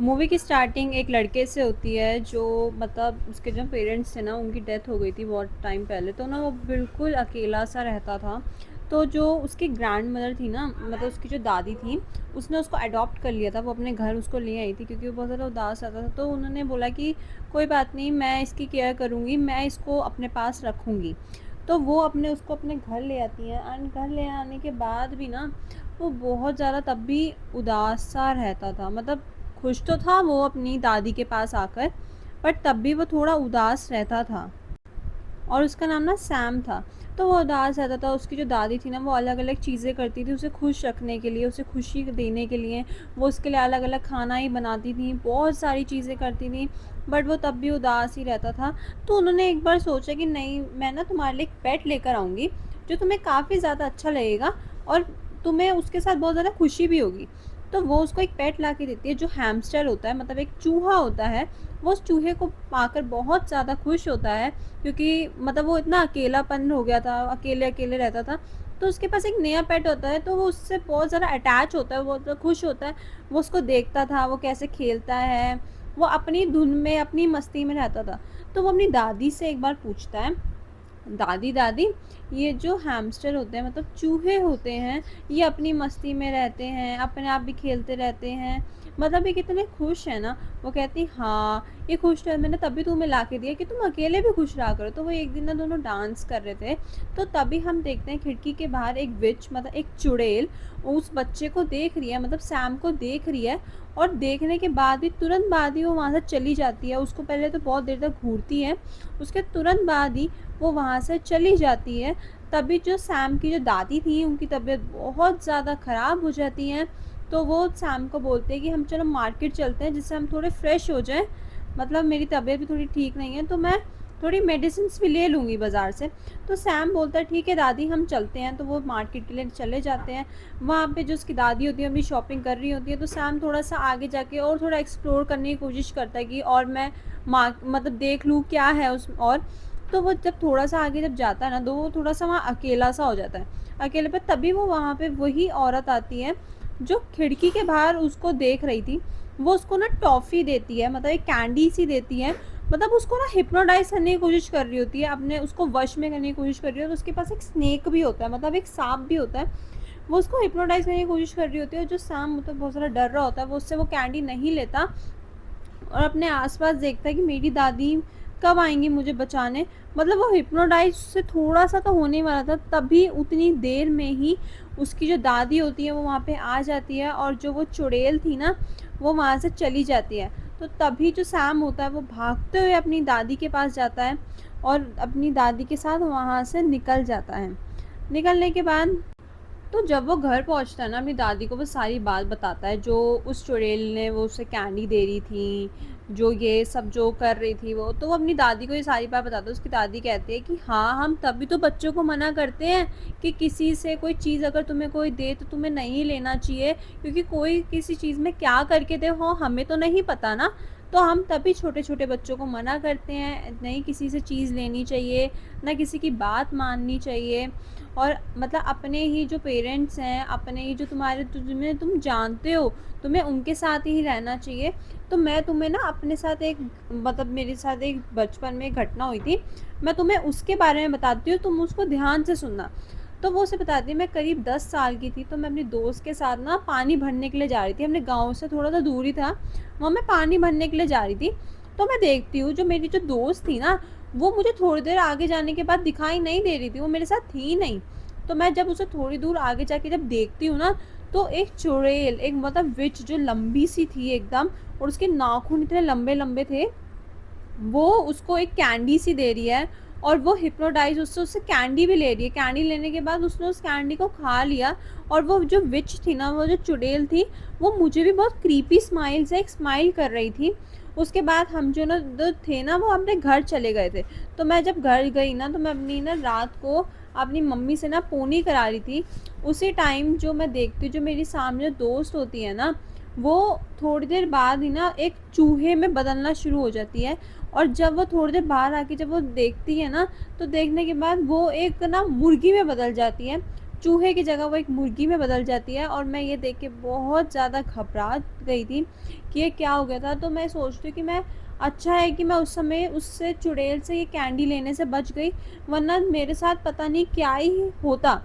Movie की starting एक लड़के से होती है जो मतलब उसके जो पेरेंट्स थे ना उनकी डेथ हो गई थी बहुत टाइम पहले, तो ना वो बिल्कुल अकेला सा रहता था। तो जो उसकी ग्रैंड मदर थी ना, मतलब उसकी जो दादी थी, उसने उसको अडॉप्ट कर लिया था। वो अपने घर उसको ले आई थी क्योंकि वो बहुत ज़्यादा उदास रहता था। तो उन्होंने बोला कि कोई बात नहीं, मैं इसकी केयर करूँगी, मैं इसको अपने पास रखूँगी। तो वो उसको अपने घर ले आती हैं, एंड घर ले आने के बाद भी ना वो बहुत ज़्यादा तब भी उदास सा रहता था। मतलब खुश तो था वो अपनी दादी के पास आकर, बट तब भी वो थोड़ा उदास रहता था। और उसका नाम ना सैम था। तो वो उदास रहता था। उसकी जो दादी थी ना, वो अलग अलग चीज़ें करती थी उसे खुश रखने के लिए, उसे खुशी देने के लिए। वो उसके लिए अलग अलग खाना ही बनाती थी, बहुत सारी चीज़ें करती थी, बट वो तब भी उदास ही रहता था। तो उन्होंने एक बार सोचा कि नहीं, मैं ना तुम्हारे लिए एक पेट लेकर आऊँगी जो तुम्हें काफ़ी ज़्यादा अच्छा लगेगा, और तुम्हें उसके साथ बहुत ज़्यादा खुशी भी होगी। तो वो उसको एक पेट ला के देती है जो हैमस्टर होता है, मतलब एक चूहा होता है। वो उस चूहे को पाकर बहुत ज़्यादा खुश होता है, क्योंकि मतलब वो इतना अकेलापन हो गया था, अकेले-अकेले रहता था। तो उसके पास एक नया पेट होता है, तो वो उससे बहुत ज़्यादा अटैच होता है, बहुत ज़्यादा खुश होता है। वो उसको देखता था, वो कैसे खेलता है, वो अपनी धुन में, अपनी मस्ती में रहता था। तो वो अपनी दादी से एक बार पूछता है, दादी दादी, ये जो हैमस्टर होते हैं, मतलब चूहे होते हैं, ये अपनी मस्ती में रहते हैं, अपने आप भी खेलते रहते हैं, मतलब ये कितने खुश हैं ना। वो कहती हाँ, ये खुश है, मैंने तभी तुम्हें ला के दिया कि तुम अकेले भी खुश रहा करो। तो वो एक दिन ना दोनों डांस कर रहे थे। तो तभी हम देखते हैं खिड़की के बाहर एक विच, मतलब एक चुड़ैल उस बच्चे को देख रही है, मतलब सैम को देख रही है। और देखने के बाद भी तुरंत बाद ही वो वहाँ से चली जाती है। उसको पहले तो बहुत देर तक घूरती है, उसके तुरंत बाद ही वो वहाँ से चली जाती है। तभी जो सैम की जो दादी थी, उनकी तबीयत बहुत ज़्यादा ख़राब हो जाती है। तो वो सैम को बोलते हैं कि हम चलो मार्केट चलते हैं, जिससे हम थोड़े फ्रेश हो जाएं, मतलब मेरी तबीयत भी थोड़ी ठीक नहीं है, तो मैं थोड़ी मेडिसिन्स भी ले लूँगी बाज़ार से। तो सैम बोलता है ठीक है दादी, हम चलते हैं। तो वो मार्केट के लिए चले जाते हैं। वहाँ पे जो उसकी दादी होती है अपनी शॉपिंग कर रही होती है, तो सैम थोड़ा सा आगे जाके और थोड़ा एक्सप्लोर करने की कोशिश करता है कि और मैं मतलब देख लूँ क्या है उस। और तो वो जब थोड़ा सा आगे जब जाता है ना, तो वो थोड़ा सा वहाँ अकेला सा हो जाता है। अकेले पे तभी वो वहाँ पे वही औरत आती है जो खिड़की के बाहर उसको देख रही थी। वो उसको ना टॉफ़ी देती है, मतलब एक कैंडी सी देती है। मतलब उसको ना हिप्नोटाइज़ करने की कोशिश कर रही होती है, अपने उसको वश में करने की कोशिश कर रही है। तो उसके पास एक स्नेक भी होता है, मतलब एक सांप भी होता है। वो उसको हिप्नोटाइज़ करने की कोशिश कर रही होती है। जो सांप मतलब बहुत ज़्यादा डर रहा होता है, वो उससे वो कैंडी नहीं लेता और अपने आस-पास देखता है कि मेरी दादी कब आएँगी मुझे बचाने। मतलब वो हिप्नोटाइज़ से थोड़ा-सा तो होने वाला था, तभी उतनी देर में ही उसकी जो दादी होती है वो वहाँ पे आ जाती है, और जो वो चुड़ैल थी ना, वो वहाँ से चली जाती है। तो तभी जो सैम होता है वो भागते हुए अपनी दादी के पास जाता है और अपनी दादी के साथ वहाँ से निकल जाता है। निकलने के बाद तो जब वो घर पहुँचता है ना, अपनी दादी को वो सारी बात बताता है, जो उस चुड़ैल ने वो उसे कैंडी दे रही थी, जो ये सब जो कर रही थी वो। तो वो अपनी दादी को ये सारी बात बताता है। उसकी दादी कहती है कि हाँ, हम तभी तो बच्चों को मना करते हैं कि किसी से कोई चीज़ अगर तुम्हें कोई दे तो तुम्हें नहीं लेना चाहिए, क्योंकि कोई किसी चीज़ में क्या करके दे हो हमें तो नहीं पता ना। तो हम तभी छोटे-छोटे बच्चों को मना करते हैं, नहीं किसी से चीज़ लेनी चाहिए, ना किसी की बात माननी चाहिए। और मतलब अपने ही जो पेरेंट्स हैं, अपने ही जो तुम्हारे जिन्हें तुम जानते हो, तुम्हें उनके साथ ही रहना चाहिए। तो मैं तुम्हें ना अपने साथ एक, मतलब मेरे साथ एक बचपन में एक घटना हुई थी, मैं तुम्हें उसके बारे में बताती हूँ, तुम उसको ध्यान से सुनना। तो वो उसे बताती है, मैं करीब 10 साल की थी, तो मैं अपनी दोस्त के साथ ना पानी भरने के लिए जा रही थी। अपने गाँव से थोड़ा-सा दूर ही था, वहाँ मैं पानी भरने के लिए जा रही थी। तो मैं देखती हूँ जो मेरी जो दोस्त थी ना, वो मुझे थोड़ी देर आगे जाने के बाद दिखाई नहीं दे रही थी, वो मेरे साथ थी ही नहीं। तो मैं जब उसे थोड़ी दूर आगे जाके जब देखती हूँ ना, तो एक चुड़ैल, एक मतलब विच जो लंबी सी थी एकदम, और उसके नाखून इतने लंबे-लंबे थे, वो उसको एक कैंडी सी दे रही है, और वो हिप्नोटाइज़ उससे उससे कैंडी भी ले रही है। कैंडी लेने के बाद उसने उस कैंडी को खा लिया, और वो जो विच थी ना, वो जो चुड़ैल थी, वो मुझे भी बहुत क्रीपी स्माइल से एक स्माइल कर रही थी। उसके बाद हम जो ना जो थे ना, वो अपने घर चले गए थे। तो मैं जब घर गई ना, तो मैं अपनी ना रात को अपनी मम्मी से ना पोनी करा रही थी। उसी टाइम जो मैं देखती हूँ, जो मेरी सामने दोस्त होती है ना, वो थोड़ी देर बाद ही ना एक चूहे में बदलना शुरू हो जाती है। और जब वो थोड़ी देर बाहर आके जब वो देखती है ना, तो देखने के बाद वो एक ना मुर्गी में बदल जाती है। चूहे की जगह वो एक मुर्गी में बदल जाती है। और मैं ये देख के बहुत ज़्यादा घबरा गई थी कि ये क्या हो गया था। तो मैं सोचती हूँ कि मैं अच्छा है कि मैं उस समय उससे चुड़ैल से ये कैंडी लेने से बच गई, वरना मेरे साथ पता नहीं क्या ही होता।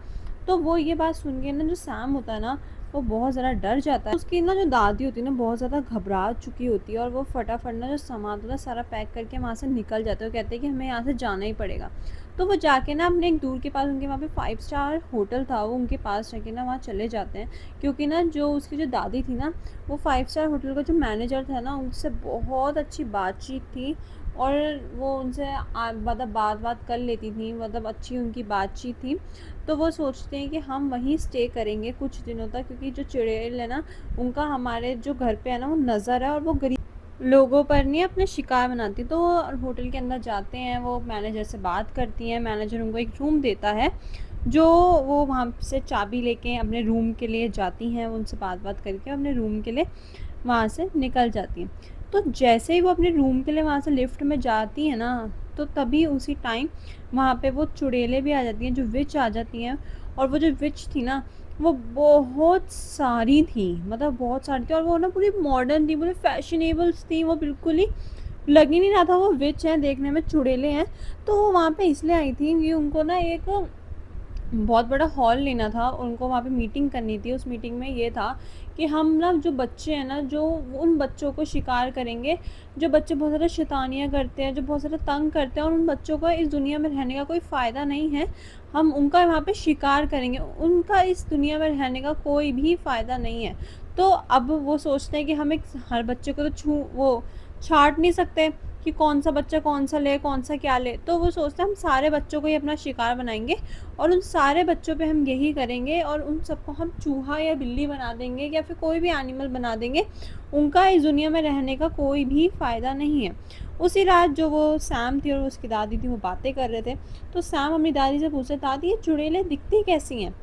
तो वो ये बात सुन के ना, जो सैम होता है ना, वो बहुत ज़्यादा डर जाता है। उसकी ना जो दादी होती है ना, बहुत ज़्यादा घबरा चुकी होती है, और वो फटाफट ना जो सामान होता है सारा पैक करके वहाँ से निकल जाते हैं। वो कहते हैं कि हमें यहाँ से जाना ही पड़ेगा। तो वो जाके ना अपने एक दूर के पास, उनके वहाँ पे 5 स्टार होटल था, वो उनके पास जाके ना वहाँ चले जाते हैं। क्योंकि ना जो उसकी जो दादी थी ना, वो 5 स्टार होटल का जो मैनेजर था ना, उनसे बहुत अच्छी बातचीत थी। और वो उनसे मतलब बात कर लेती थी, मतलब अच्छी उनकी बातचीत थी। तो वो सोचते हैं कि हम वहीं स्टे करेंगे कुछ दिनों तक, क्योंकि जो चुड़ैल है ना, उनका हमारे जो घर पे है ना वो नज़र है, और वो गरीब लोगों पर नहीं अपने शिकार बनाती। तो वो होटल के अंदर जाते हैं, वो मैनेजर से बात करती हैं, मैनेजर उनको एक रूम देता है, जो वो वहाँ से चाबी लेके अपने रूम के लिए जाती हैं, उनसे बात करके अपने रूम के लिए वहाँ से निकल जाती हैं। तो जैसे ही वो अपने रूम के लिए वहाँ से लिफ्ट में जाती हैं ना, तो तभी उसी टाइम वहाँ पे वो चुड़ैलें भी आ जाती हैं, जो विच आ जाती हैं। और वो जो विच थी ना, वो बहुत सारी थी, मतलब बहुत सारी थी, और वो ना पूरी मॉडर्न थी, पूरी फैशनेबल्स थी, वो बिल्कुल ही लग ही नहीं रहा था वो विच हैं, देखने में चुड़ैलें हैं। तो वो वहाँ पे इसलिए आई थी कि उनको ना एक बहुत बड़ा हॉल लेना था, उनको वहाँ पे मीटिंग करनी थी। उस मीटिंग में ये था कि हम ना जो बच्चे हैं ना, जो उन बच्चों को शिकार करेंगे, जो बच्चे बहुत ज़्यादा शैतानियाँ करते हैं, जो बहुत ज़्यादा तंग करते हैं, और उन बच्चों का इस दुनिया में रहने का कोई फ़ायदा नहीं है। हम उनका वहाँ पे शिकार करेंगे, उनका इस दुनिया में रहने का कोई भी फ़ायदा नहीं है। तो अब वो सोचते हैं कि हम एक हर बच्चे को तो वो छाँट नहीं सकते कि कौन सा बच्चा कौन सा ले, कौन सा क्या ले। तो वो सोचते हैं हम सारे बच्चों को ही अपना शिकार बनाएंगे, और उन सारे बच्चों पे हम यही करेंगे, और उन सबको हम चूहा या बिल्ली बना देंगे, या फिर कोई भी एनिमल बना देंगे। उनका इस दुनिया में रहने का कोई भी फ़ायदा नहीं है। उसी रात जो वो सैम थी और उसकी दादी थी, वो बातें कर रहे थे। तो सैम अपनी दादी से पूछते, दादी ये चुड़ैलें दिखती कैसी हैं,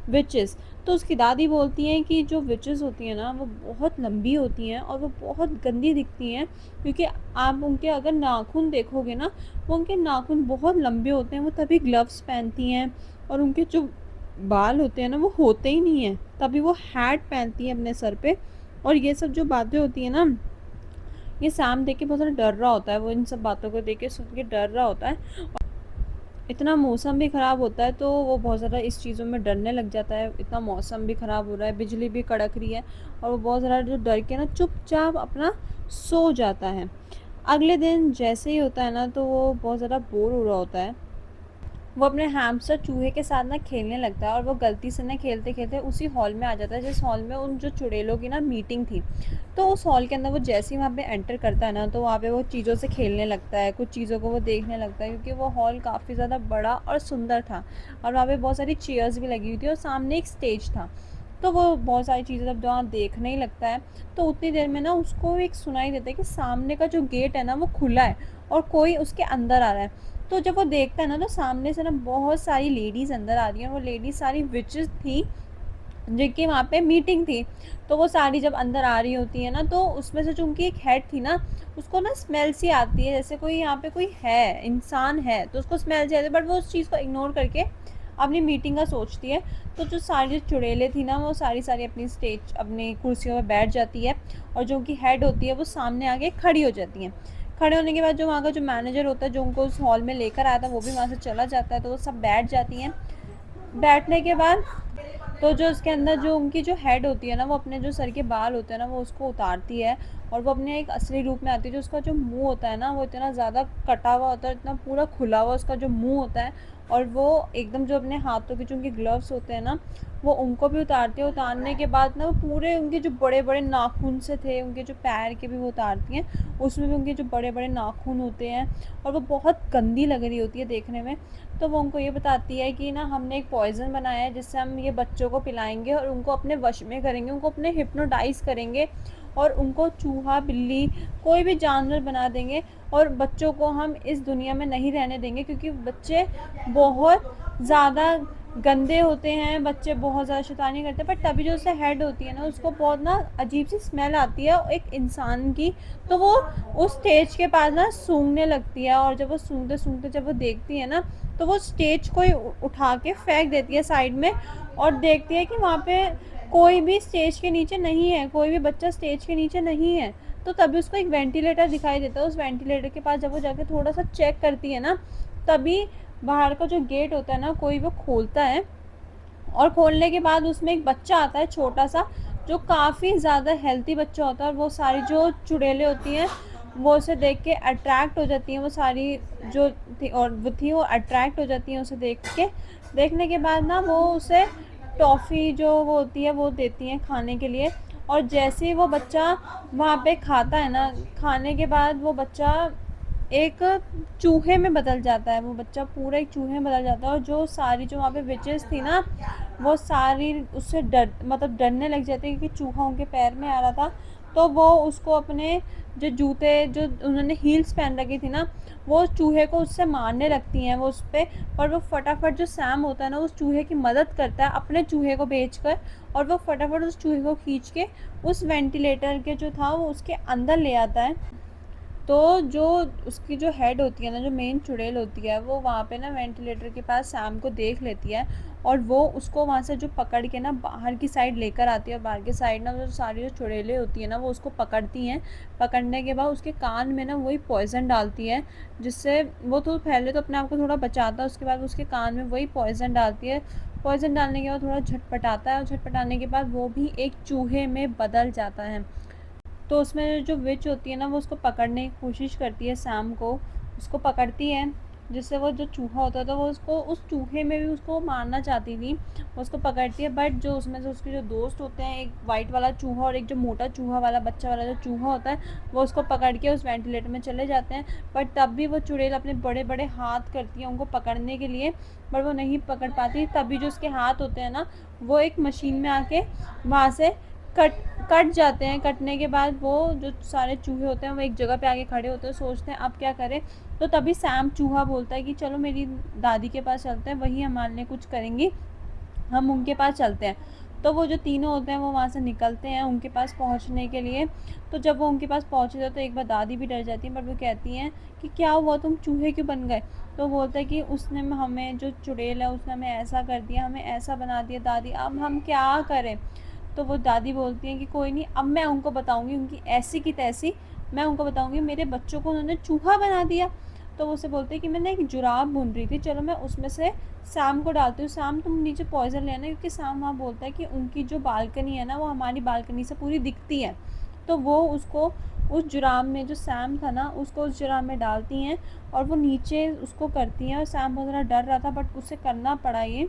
विचेस? तो उसकी दादी बोलती हैं कि जो विचेस होती हैं ना, वो बहुत लंबी होती हैं, और वो बहुत गंदी दिखती हैं, क्योंकि आप उनके अगर नाखून देखोगे ना, वो उनके नाखून बहुत लंबे होते हैं, वो तभी ग्लव्स पहनती हैं। और उनके जो बाल होते हैं ना, वो होते ही नहीं हैं, तभी वो हैट पहनती हैं अपने सर पे। और ये सब जो बातें होती हैं ना, ये सैम देख के बहुत ज़्यादा डर रहा होता है, वो इन सब बातों को देख के सुन के डर रहा होता है। इतना मौसम भी ख़राब होता है, तो वो बहुत ज़्यादा इस चीज़ों में डरने लग जाता है। इतना मौसम भी ख़राब हो रहा है, बिजली भी कड़क रही है, और वो बहुत ज़्यादा जो डर के ना चुपचाप अपना सो जाता है। अगले दिन जैसे ही होता है ना, तो वो बहुत ज़्यादा बोर हो रहा होता है। वो अपने हैमस्टर चूहे के साथ ना खेलने लगता है, और वो गलती से ना खेलते खेलते उसी हॉल में आ जाता है, जिस हॉल में उन जो चुड़ैलों की ना मीटिंग थी। तो उस हॉल के अंदर वो जैसे ही वहाँ पे एंटर करता है ना, तो वहाँ पे वो चीज़ों से खेलने लगता है, कुछ चीज़ों को वो देखने लगता है, क्योंकि वो हॉल काफ़ी ज़्यादा बड़ा और सुंदर था, और वहाँ पे बहुत सारी चेयर्स भी लगी हुई थी, और सामने एक स्टेज था। तो वो बहुत सारी चीज़ें जब वहाँ देखने ही लगता है, तो उतनी देर में ना उसको एक सुनाई देता है कि सामने का जो गेट है ना, वो खुला है, और कोई उसके अंदर आ रहा है। तो जब वो देखता है ना, तो सामने से ना बहुत सारी लेडीज़ अंदर आ रही हैं, और वो लेडीज़ सारी विचेस थी, जिनकी वहाँ पे मीटिंग थी। तो वो सारी जब अंदर आ रही होती है ना, तो उसमें से जो उनकी एक हेड थी ना, उसको ना स्मेल सी आती है, जैसे कोई यहाँ पे कोई है, इंसान है, तो उसको स्मेल सी आती है, बट वो उस चीज़ को इग्नोर करके अपनी मीटिंग का सोचती है। तो जो सारी चुड़ैलें थी ना, वो सारी अपनी स्टेज अपनी कुर्सियों में बैठ जाती है, और जो उनकी हेड होती है वो सामने आके खड़ी हो जाती हैं। खड़े होने के बाद जो वहाँ का जो मैनेजर होता है, जो उनको उस हॉल में लेकर आया था, वो भी वहाँ से चला जाता है। तो वो सब बैठ जाती हैं। बैठने के बाद तो जो उसके अंदर जो उनकी जो हेड होती है ना, वो अपने जो सर के बाल होते हैं ना, वो उसको उतारती है, और वो अपने एक असली रूप में आती है। जो उसका जो मुंह होता है ना, वो इतना ज़्यादा कटा हुआ होता है, इतना पूरा खुला हुआ उसका जो मुंह होता है, और वो एकदम जो अपने हाथों के जो उनके ग्लव्स होते हैं ना, वो उनको भी उतारती है। उतारने के बाद ना, वो पूरे उनके जो बड़े बड़े नाखून से थे, उनके जो पैर के भी वो उतारती हैं, उसमें भी उनके जो बड़े बड़े नाखून होते हैं, और वो बहुत गंदी लग रही होती है देखने में। तो वो उनको ये बताती है कि ना, हमने एक पॉइज़न बनाया है, जिससे हम ये बच्चों को पिलाएंगे, और उनको अपने वश में करेंगे, उनको अपने हिप्नोटाइज़ करेंगे, और उनको चूहा बिल्ली कोई भी जानवर बना देंगे, और बच्चों को हम इस दुनिया में नहीं रहने देंगे, क्योंकि बच्चे बहुत ज़्यादा गंदे होते हैं, बच्चे बहुत ज़्यादा शैतानी करते हैं। पर तभी जो उससे हेड होती है ना, उसको बहुत ना अजीब सी स्मेल आती है एक इंसान की। तो वो उस स्टेज के पास ना सूंघने लगती है, और जब वो सूंघते सूंघते जब वो देखती है ना, तो वो स्टेज को ही उठा के फेंक देती है साइड में और देखती है कि वहाँ पे कोई भी स्टेज के नीचे नहीं है, कोई भी बच्चा स्टेज के नीचे नहीं है। तो तभी उसको एक वेंटिलेटर दिखाई देता है। उस वेंटिलेटर के पास जब वो जाके थोड़ा-सा चेक करती है ना, तभी बाहर का जो गेट होता है ना, कोई वो खोलता है और खोलने के बाद उसमें एक बच्चा आता है छोटा-सा, जो काफ़ी ज़्यादा हेल्दी बच्चा होता है और वो सारी जो चुड़ैलें होती हैं, वो उसे देख के अट्रैक्ट हो जाती हैं। वो सारी जो थी और वो अट्रैक्ट हो जाती हैं उसे देख के। देखने के बाद ना वो उसे टॉफ़ी जो वो होती है वो देती हैं खाने के लिए और जैसे ही वो बच्चा वहाँ पे खाता है ना, खाने के बाद वो बच्चा एक चूहे में बदल जाता है। वो बच्चा पूरा एक चूहे में बदल जाता है और जो सारी जो वहाँ पे विचेस थी ना, वो सारी उससे डरने लग जाती है क्योंकि चूहा उनके पैर में आ रहा था। तो वो उसको अपने जो जूते जो उन्होंने हील्स पहन रखी थी ना, वो चूहे को उससे मारने लगती हैं वो उस पे। पर वो फटाफट जो सैम होता है ना, उस चूहे की मदद करता है अपने चूहे को भेजकर और वो फटाफट उस चूहे को खींच के उस वेंटिलेटर के जो था वो उसके अंदर ले आता है। तो जो उसकी जो हेड होती है ना, जो मेन चुड़ैल होती है, वो वहाँ पे ना वेंटिलेटर के पास सैम को देख लेती है और वो उसको वहाँ से जो पकड़ के ना बाहर की साइड लेकर आती है और बाहर की साइड ना जो सारी जो चुड़ैलें होती है ना, वो उसको पकड़ती हैं। पकड़ने के बाद उसके कान में ना वही पॉइज़न डालती है, जिससे वो तो पहले तो अपने आप को थोड़ा बचाता है, उसके बाद उसके कान में वही पॉइज़न डालती है। पॉइज़न डालने के बाद थोड़ा झटपटाता है और झटपटाने के बाद वो भी एक चूहे में बदल जाता है। तो उसमें जो विच होती है ना, वो उसको पकड़ने की कोशिश करती है सैम को, उसको पकड़ती है, जिससे वो जो चूहा होता था वो उसको उस चूहे में भी उसको मारना चाहती थी। वो उसको पकड़ती है बट जो उसमें से उसके जो दोस्त होते हैं, एक वाइट वाला चूहा और एक जो मोटा चूहा वाला बच्चा वाला जो चूहा होता है, वो उसको पकड़ के उस वेंटिलेटर में चले जाते हैं। बट तब भी वो चुड़ैल अपने बड़े-बड़े हाथ करती है उनको पकड़ने के लिए, पर वो नहीं पकड़ पाती। तभी जो उसके हाथ होते हैं ना, वो एक मशीन में आके वहाँ से कट कट जाते हैं। कटने के बाद वो जो सारे चूहे होते हैं वो एक जगह पे आके खड़े होते हैं, सोचते हैं अब क्या करें। तो तभी सैम चूहा बोलता है कि चलो मेरी दादी के पास चलते हैं, वही हमारे लिए कुछ करेंगी, हम उनके पास चलते हैं। तो वो जो तीनों होते हैं वो वहाँ से निकलते हैं उनके पास पहुँचने के लिए। तो जब वो उनके पास पहुँचते हैं तो एक बार दादी भी डर जाती है, बट वो कहती हैं कि क्या हुआ, तुम चूहे क्यों बन गए? तो बोलता है कि उसने हमें, जो चुड़ैल है उसने हमें ऐसा कर दिया, हमें ऐसा बना दिया दादी, अब हम क्या करें? तो वो दादी बोलती हैं कि कोई नहीं, अब मैं उनको बताऊँगी, उनकी ऐसी की तैसी मैं उनको बताऊँगी, मेरे बच्चों को उन्होंने चूहा बना दिया। तो वो उसे बोलते हैं कि मैंने एक जुराब बुन रही थी, चलो मैं उसमें से सैम को डालती हूँ। सैम तुम नीचे पॉइज़न लेना, क्योंकि सैम वहाँ बोलता है कि उनकी जो बालकनी है ना, वो हमारी बालकनी से पूरी दिखती है। तो वो उसको उस जुराब में, जो सैम था ना, उसको उस जुराब में डालती हैं और वो नीचे उसको करती हैं और सैम बहुत ज़्यादा डर रहा था बट उसे करना पड़ा ये।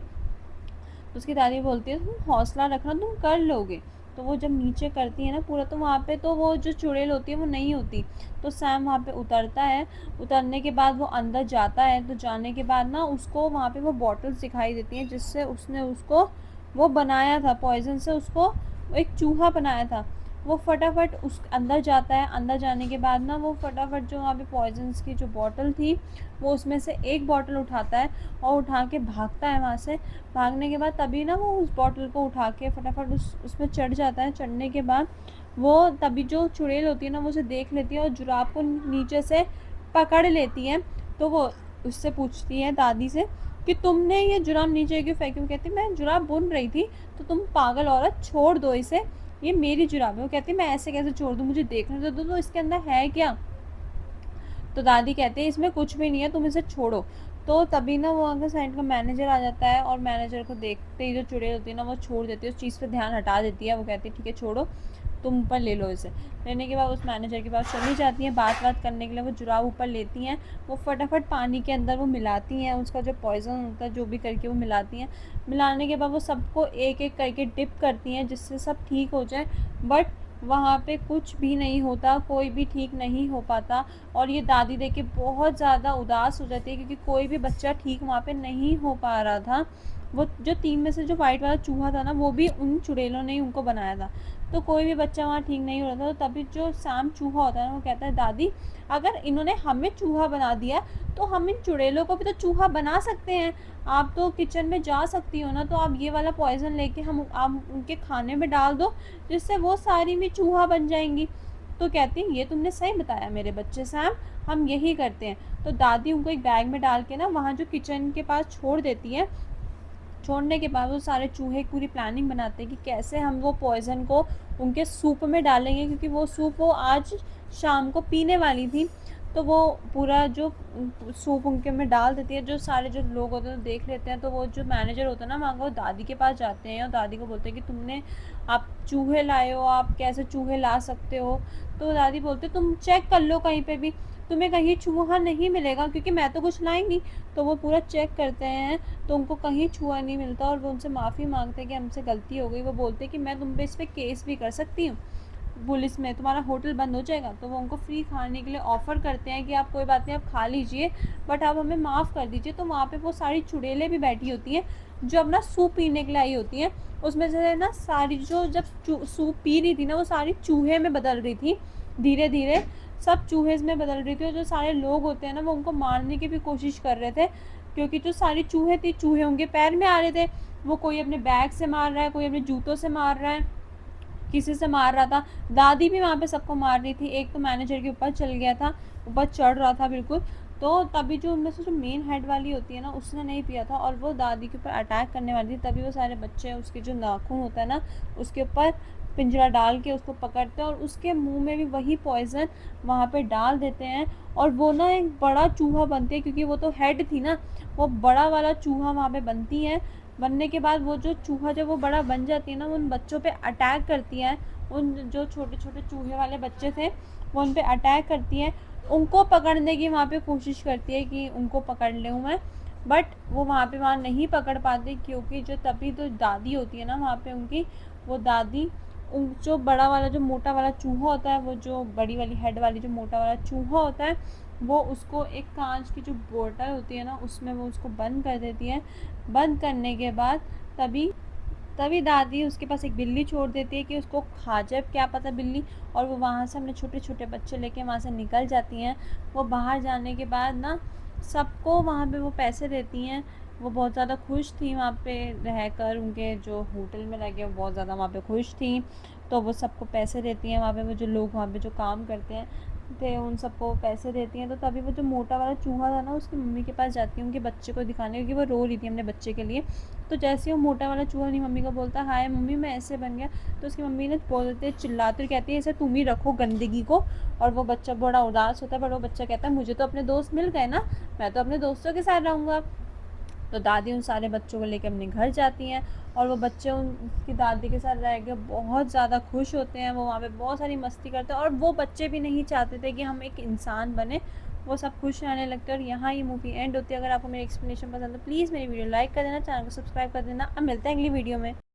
उसकी दादी बोलती है तुम हौसला रखना, तुम कर लोगे। तो वो जब नीचे करती है ना पूरा, तो वहाँ पे तो वो जो चुड़ैल होती है वो नहीं होती। तो सैम वहाँ पे उतरता है, उतरने के बाद वो अंदर जाता है। तो जाने के बाद ना उसको वहाँ पे वो बॉटल्स दिखाई देती हैं जिससे उसने उसको वो बनाया था, पॉइज़न से उसको एक चूहा बनाया था। वो फटाफट उस अंदर जाता है। अंदर जाने के बाद ना वो फटाफट जो वहाँ पे पॉइज़न्स की जो बॉटल थी, वो उसमें से एक बॉटल उठाता है और उठा के भागता है वहाँ से। भागने के बाद तभी ना वो उस बॉटल को उठा के फटाफट उसमें चढ़ जाता है। चढ़ने के बाद वो तभी जो चुड़ैल होती है ना, वो उसे देख लेती है और जुराब को नीचे से पकड़ लेती है। तो वो उससे पूछती है दादी से कि तुमने ये जुराब नीचे क्यों फेंकी? वो कहती मैं जुराब बुन रही थी। तो तुम पागल औरत, छोड़ दो इसे, ये मेरी जुराब है। वो कहती मैं ऐसे कैसे छोड़ दूँ, मुझे देखने तो दो, तो इसके अंदर है क्या? तो दादी कहती है इसमें कुछ भी नहीं है, तुम इसे छोड़ो। तो तभी ना वो अगर साइड का मैनेजर आ जाता है और मैनेजर को देखते ही जो चुड़ैल होती है ना, वो छोड़ देती है, उस चीज़ पे ध्यान हटा देती है। वो कहती है ठीक है छोड़ो, तुम ऊपर ले लो इसे। लेने के बाद उस मैनेजर के पास चली जाती हैं बात करने के लिए। वो जुराब ऊपर लेती हैं, वो फटाफट पानी के अंदर वो मिलाती हैं, उसका जो पॉइज़न होता है जो भी करके वो मिलाती हैं। मिलाने के बाद वो सबको एक एक करके डिप करती हैं जिससे सब ठीक हो जाए। बट वहाँ पे कुछ भी नहीं होता, कोई भी ठीक नहीं हो पाता। और ये दादी देख के बहुत ज़्यादा उदास हो जाती है क्योंकि कोई भी बच्चा ठीक वहाँ पे नहीं हो पा रहा था। वो जो 3 में से जो वाइट वाला चूहा था ना, वो भी उन चुड़ैलों ने ही उनको बनाया था। तो कोई भी बच्चा वहाँ ठीक नहीं हो रहा था। तो तभी जो सैम चूहा होता है ना, वो कहता है दादी अगर इन्होंने हमें चूहा बना दिया तो हम इन चुड़ैलों को भी तो चूहा बना सकते हैं। आप तो किचन में जा सकती हो ना, तो आप ये वाला पॉइज़न लेके आप उनके खाने में डाल दो, जिससे वो सारी भी चूहा बन जाएँगी। तो कहती हैं ये तुमने सही बताया मेरे बच्चे साहब, हम यही करते हैं। तो दादी उनको एक बैग में डाल के ना वहाँ जो किचन के पास छोड़ देती हैं। छोड़ने के बाद वो सारे चूहे पूरी प्लानिंग बनाते हैं कि कैसे हम वो पॉइज़न को उनके सूप में डालेंगे, क्योंकि वो सूप वो आज शाम को पीने वाली थी। तो वो पूरा जो सूप उनके में डाल देती है। जो सारे जो लोग होते हैं देख लेते हैं, तो वो जो मैनेजर होता है ना वहाँ का, वो दादी के पास जाते हैं और दादी को बोलते हैं कि तुमने आप चूहे लाए हो, आप कैसे चूहे ला सकते हो। तो दादी बोलते तुम चेक कर लो कहीं पे भी, तुम्हें कहीं चूहा नहीं मिलेगा, क्योंकि मैं तो कुछ लाई नहीं। तो वो पूरा चेक करते हैं, तो उनको कहीं चूहा नहीं मिलता और वो उनसे माफ़ी मांगते हैं कि हमसे गलती हो गई। वो बोलते हैं कि मैं तुम पे इस पर केस भी कर सकती हूँ पुलिस में, तुम्हारा होटल बंद हो जाएगा। तो वो उनको फ्री खाने के लिए ऑफ़र करते हैं कि आप कोई बात नहीं, आप खा लीजिए, बट आप हमें माफ़ कर दीजिए। तो वहाँ पे वो सारी चुड़ैलें भी बैठी होती हैं जो अपना सूप पीने के लिए आई होती हैं। उसमें से ना सारी जो जब सूप पी रही थी ना, वो सारी चूहे में बदल रही थी धीरे धीरे, सब चूहे में बदल रही थी। और जो सारे लोग होते हैं ना वो उनको मारने की भी कोशिश कर रहे थे, क्योंकि जो सारी चूहे थी, चूहे उनके पैर में आ रहे थे। वो कोई अपने बैग से मार रहा है, कोई अपने जूतों से मार रहा है, किसी से मार रहा था। दादी भी वहाँ पे सबको मार रही थी। एक तो मैनेजर के ऊपर चल गया था, ऊपर चढ़ रहा था बिल्कुल। तो तभी जो उनमें से जो मेन हेड वाली होती है ना, उसने नहीं पिया था और वो दादी के ऊपर अटैक करने वाली थी। तभी वो सारे बच्चे उसके जो नाखून होता है ना, उसके ऊपर पिंजरा डाल के उसको पकड़ते हैं और उसके मुंह में भी वही पॉइज़न वहाँ पे डाल देते हैं। और वो ना एक बड़ा चूहा बनती है, क्योंकि वो तो हेड थी ना, वो बड़ा वाला चूहा वहाँ पे बनती है। बनने के बाद वो जो चूहा जब वो बड़ा बन जाती है ना, वो उन बच्चों पे अटैक करती है। उन जो छोटे छोटे चूहे वाले बच्चे थे वो उन पे अटैक करती है, उनको पकड़ने की वहाँ पे कोशिश करती है कि उनको पकड़ लूँ मैं। बट वो वहाँ नहीं पकड़ पाते, क्योंकि जो तभी तो दादी होती है ना वहाँ पे उनकी, वो दादी उन जो बड़ा वाला जो मोटा वाला चूहा होता है, वो जो बड़ी वाली हेड वाली जो मोटा वाला चूहा होता है, वो उसको एक कांच की जो बोतल होती है ना उसमें वो उसको बंद कर देती है। बंद करने के बाद तभी तभी दादी उसके पास एक बिल्ली छोड़ देती है कि उसको खा जाए, क्या पता बिल्ली। और वो वहाँ से अपने छोटे छोटे बच्चे लेके वहाँ से निकल जाती हैं। वो बाहर जाने के बाद ना सबको वहाँ पे वो पैसे देती हैं। वो बहुत ज़्यादा खुश थी वहाँ पे रहकर, उनके जो होटल में लगे वो बहुत ज़्यादा वहाँ पे खुश थी। तो वो सबको पैसे देती हैं, वहाँ पे वो जो लोग वहाँ पे जो काम करते हैं थे उन सबको पैसे देती हैं। तो तभी वो जो मोटा वाला चूहा था ना उसकी मम्मी के पास जाती है उनके बच्चे को दिखाने, क्योंकि वो रो रही थी अपने बच्चे के लिए। तो जैसे ही वो मोटा वाला चूहा अपनी मम्मी को बोलता है हाय मम्मी मैं ऐसे बन गया, तो उसकी मम्मी ने बोलते चिल्लाती हुई कहती है ऐसे तुम ही रखो गंदगी को। और वो बच्चा बड़ा उदास होता है, पर वो बच्चा कहता है मुझे तो अपने दोस्त मिल गए ना, मैं तो अपने दोस्तों के साथ रहूँगा। तो दादी उन सारे बच्चों को लेकर अपने घर जाती हैं और वो बच्चे उनकी दादी के साथ रह के बहुत ज़्यादा खुश होते हैं। वो वहाँ पे बहुत सारी मस्ती करते हैं और वो बच्चे भी नहीं चाहते थे कि हम एक इंसान बने, वो सब खुश रहने लगते हैं। और यहाँ ये मूवी एंड होती है। अगर आपको मेरी एक्सप्लेनेशन पसंद है तो प्लीज़ मेरी वीडियो लाइक कर देना, चैनल को सब्सक्राइब कर देना। अब मिलते हैं अगली वीडियो में।